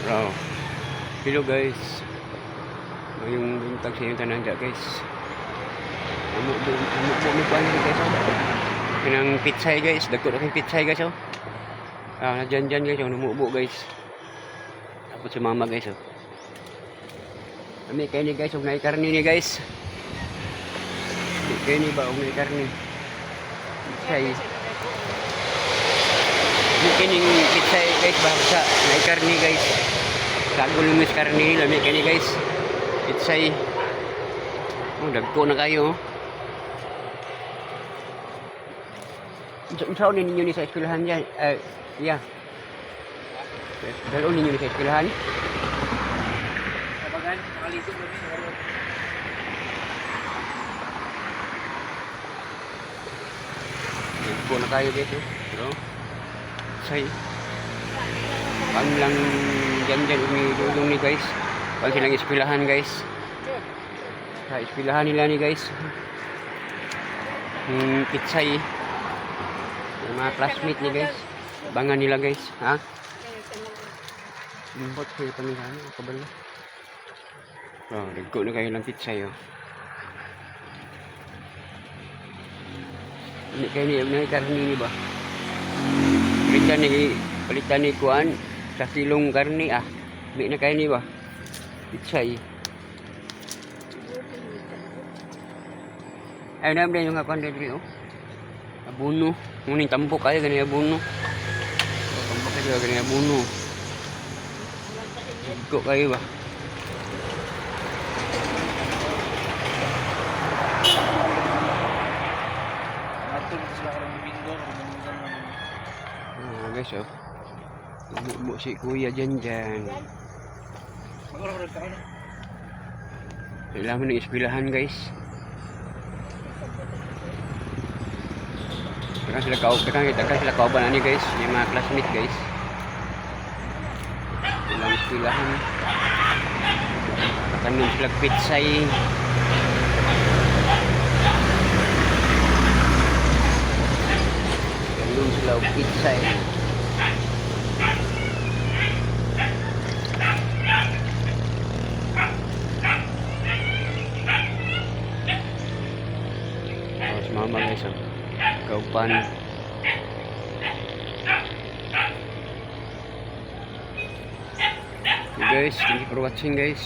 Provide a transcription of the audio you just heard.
Oh. Hello guys. Ngayong buntag sa inyong tanan dyan guys. Umubuan nyo guys. Kinang pitsay guys. Dagko na kong pitsay guys. Dyan guys. Numubo guys. Tapos si mama guys. Kami kayo ni guys. Huwag na ikarni ni guys. Kayo ni ba? Huwag na ikarni. Pitsay. Kining pitsay guys. Basta na ikarni guys. Kago lumis karni. Lami kayo ni guys. Pitsay. Dagko na kayo. Saan ninyo ni sa eskwelahan dyan? Yeah. Dalo ninyo ni sa eskwelahan? Kabagan, nakalisip mo rin. Dagko na kayo dito. Pero, say. Pang lang dyan umidulong ni guys. Pang silang eskwelahan guys. Sa eskwelahan nila ni guys. Pitsay. Yung mga classmate niya guys. Bangan nila guys. Ha? Limbot kayo pamilaan. Kabalo. Dagko na kayo lang pitsay. Hindi kayo niya karni ni ba? Palitan ni kuan. Sa kilong karni Hindi na kayo ni ba? Pitsay. Ay, naman din yung kakuan dito. Abuno. Ngunit tampok kayo ganyan abuno. Tampok kayo ganyan abuno. Higko kayo ba? Matulog sila ka ng bingo. Guys, Bubo si kuya dyan. Kailangan ng eskwelahan guys. Dakan sila kauban ani guys, yung mga classmate guys. Ilang eskwelahan. Kanon sila pitsay. Kanon sila pitsay. Mama guys, kaupan. Guys, thank you for watching guys.